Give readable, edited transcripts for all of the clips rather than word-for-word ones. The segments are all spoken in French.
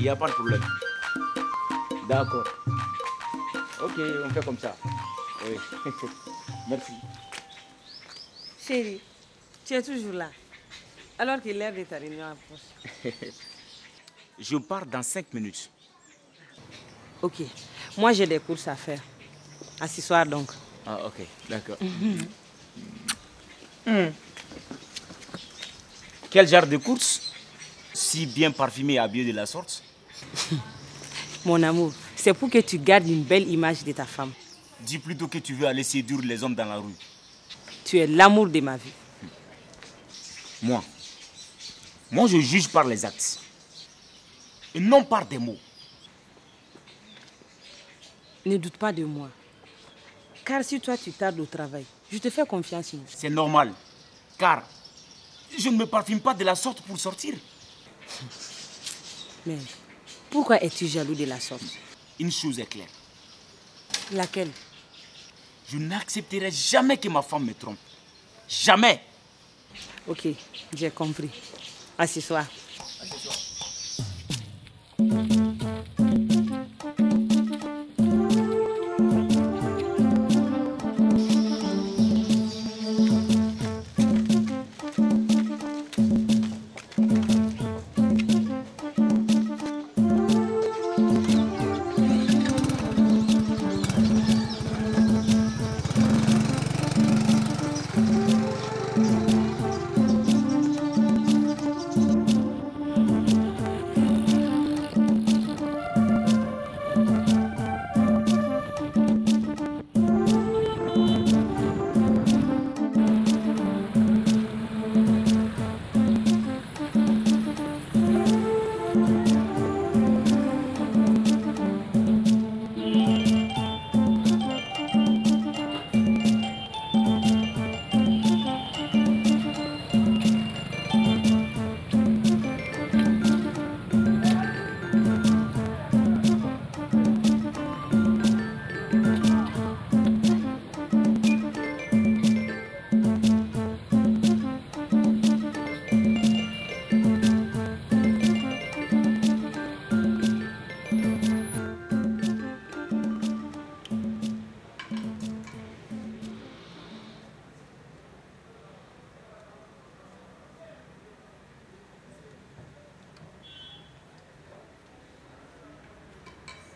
n'y a pas de problème. D'accord. Ok, on fait comme ça. Oui. Merci. Chérie, tu es toujours là. Alors que l'heure de ta réunion approche. Je pars dans 5 minutes. Ok. Moi, j'ai des courses à faire. À ce soir, donc. Ah, ok, d'accord. Quel genre de course? Si bien parfumé et habillé de la sorte? Mon amour, c'est pour que tu gardes une belle image de ta femme. Dis plutôt que tu veux aller séduire les hommes dans la rue. Tu es l'amour de ma vie. Moi, je juge par les actes. Et non par des mots. Ne doute pas de moi. Car si toi tu tardes au travail, je te fais confiance. C'est normal. Car je ne me parfume pas de la sorte pour sortir. Mais pourquoi es-tu jaloux de la sorte? Une chose est claire. Laquelle? Je n'accepterai jamais que ma femme me trompe. Jamais. Ok, j'ai compris. À ce soir. À ce soir.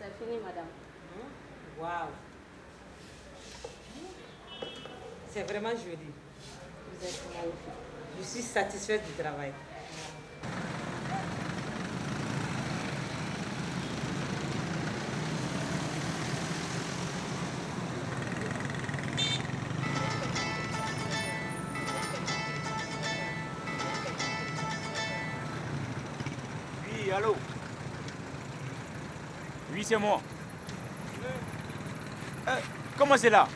C'est fini, madame. Waouh. C'est vraiment joli. Vous êtes magnifique. Je suis satisfaite du travail. Oui, allô? Oui, c'est moi. Comment c'est là?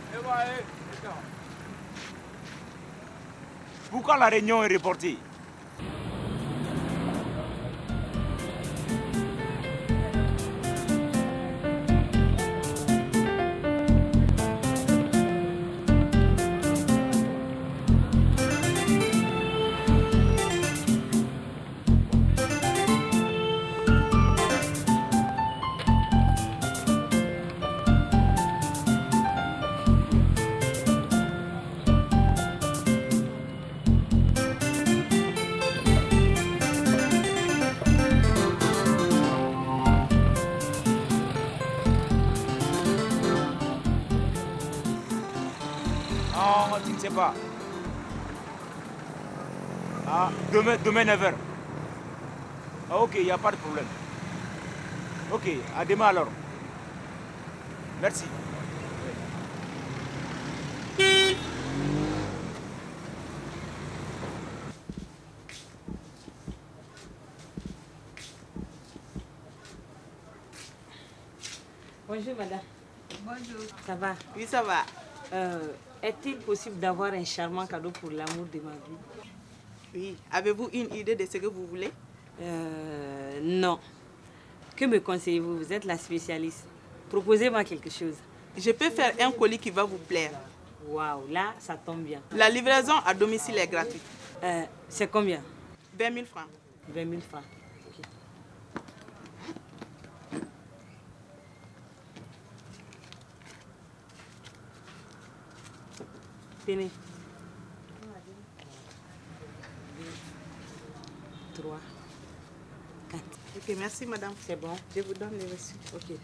Pourquoi la réunion est reportée? Non, tu ne sais pas. Ah, demain 9h. Ah, ok, il n'y a pas de problème. Ok, à demain alors. Merci. Bonjour, madame. Bonjour. Ça va? Oui, ça va. Est-il possible d'avoir un charmant cadeau pour l'amour de ma vie? Oui. Avez-vous une idée de ce que vous voulez? Non. Que me conseillez-vous? Vous êtes la spécialiste. Proposez-moi quelque chose. Je peux faire un colis qui va vous plaire. Waouh, là, ça tombe bien. La livraison à domicile est gratuite. C'est combien? 20 000 francs. 20 000 francs. Ok. Tenez. 3, 4. Ok, merci madame. C'est bon. Je vous donne les reçus. Ok.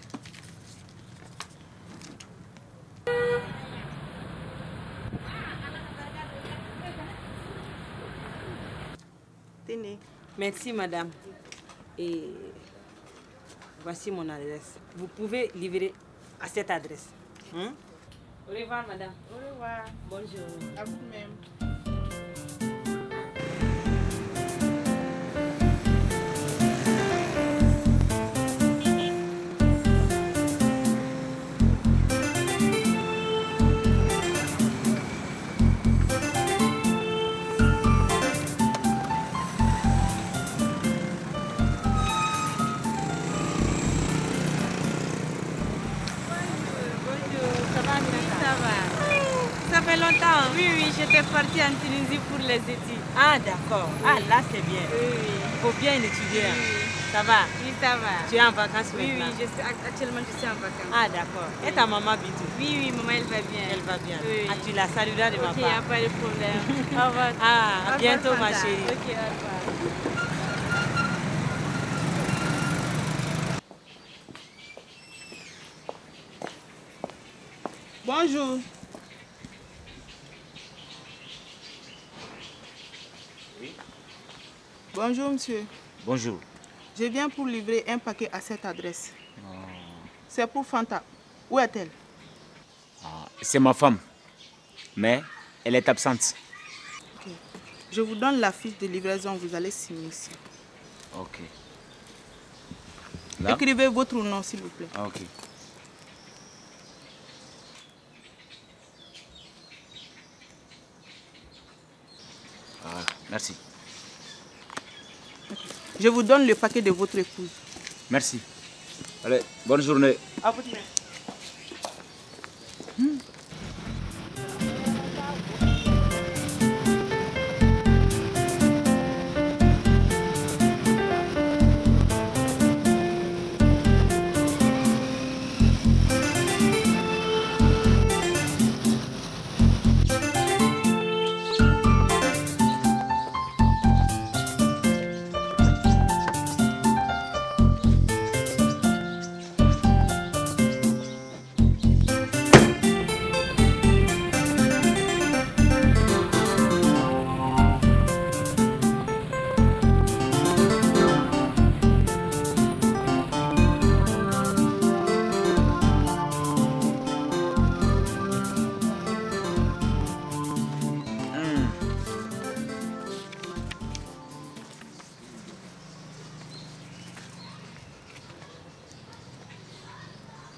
Tenez. Merci, madame. Et voici mon adresse. Vous pouvez livrer à cette adresse. Hein? Au revoir, madame. Au revoir. Bonne journée. À vous-même. Ça fait longtemps. Oui, j'étais partie en Tunisie pour les études. Ah, d'accord. Ah, là, c'est bien. Oui. Il faut bien étudier. Hein. Oui. Ça va? Oui, ça va. Tu es en vacances Oui, maintenant? actuellement, je suis en vacances. Ah, d'accord. Et ta maman, Bintou? Oui, maman, elle va bien. Elle va bien. Oui. Ah, tu la salueras de ma Ok, il n'y a part. pas de problème. Au revoir. Ah, à bientôt, ma Fanta. chérie. Ok, au revoir. Bonjour. Oui. Bonjour, monsieur. Bonjour. Je viens pour livrer un paquet à cette adresse. C'est pour Fanta. Où est-elle? C'est ma femme. Mais elle est absente. Ok. Je vous donne la fiche de livraison. Vous allez signer ici. Ok. Là? Écrivez votre nom, s'il vous plaît. Ah, ok. Ah, merci. Je vous donne le paquet de votre épouse. Merci. Allez, bonne journée. À votre main.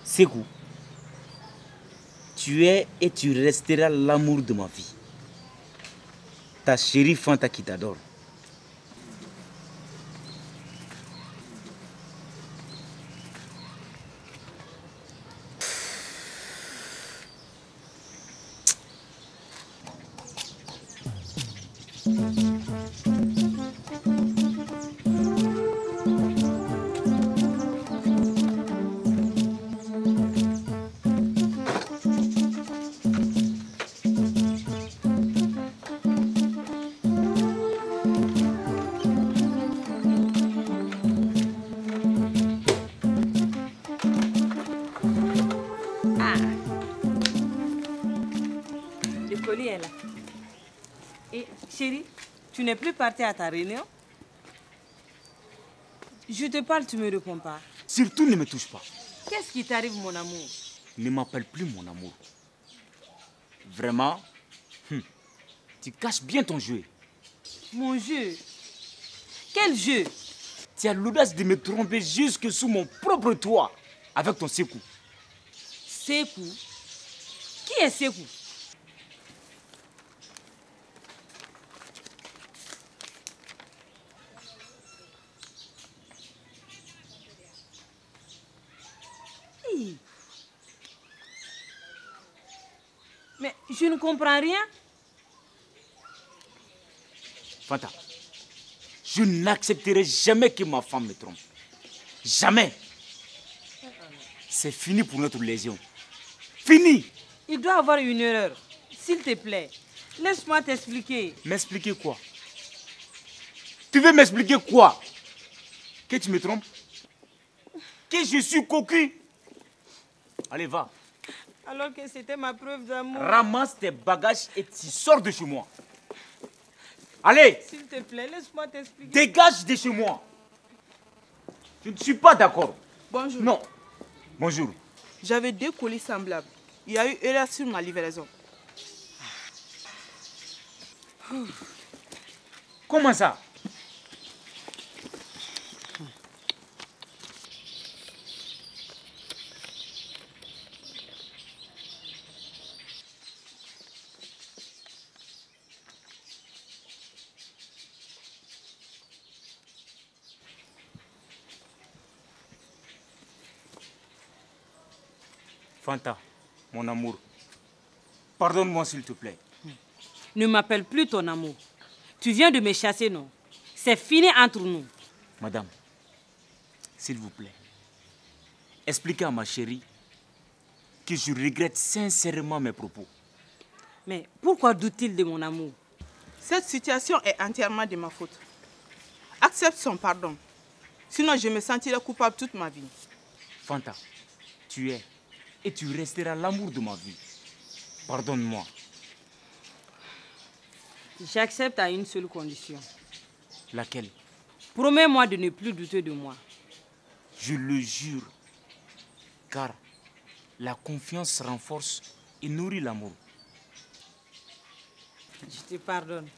Sékou, tu es et tu resteras l'amour de ma vie. Ta chérie Fanta qui t'adore. Le colis est là. Et chérie, tu n'es plus partie à ta réunion? Je te parle, tu ne me réponds pas. Surtout ne me touche pas. Qu'est-ce qui t'arrive, mon amour? Ne m'appelle plus mon amour. Vraiment, tu caches bien ton jeu. Mon jeu? Quel jeu? Tu as l'audace de me tromper jusque sous mon propre toit avec ton Sékou. Sékou? Qui est Sékou? Hey. Mais je ne comprends rien. Fanta, je n'accepterai jamais que ma femme me trompe. Jamais. C'est fini pour notre lésion. Fini. Il doit avoir une erreur. S'il te plaît, laisse-moi t'expliquer. M'expliquer quoi? Tu veux m'expliquer quoi? Que tu me trompes? Que je suis cocu? Allez, va. Alors que c'était ma preuve d'amour. Ramasse tes bagages et tu sors de chez moi. Allez, S'il te plaît, laisse-moi t'expliquer. dégage de chez moi. Je ne suis pas d'accord. Bonjour. Non. Bonjour. J'avais 2 colis semblables. Il y a eu erreur sur ma livraison. Comment ça? Fanta, mon amour, pardonne-moi s'il te plaît. Ne m'appelle plus ton amour. Tu viens de me chasser, non? C'est fini entre nous. Madame, s'il vous plaît, expliquez à ma chérie que je regrette sincèrement mes propos. Mais pourquoi doute-t-il de mon amour? Cette situation est entièrement de ma faute. Accepte son pardon. Sinon, je me sentirai coupable toute ma vie. Fanta, tu es et tu resteras l'amour de ma vie. Pardonne-moi. J'accepte à une seule condition. Laquelle? Promets-moi de ne plus douter de moi. Je le jure. Car la confiance renforce et nourrit l'amour. Je te pardonne.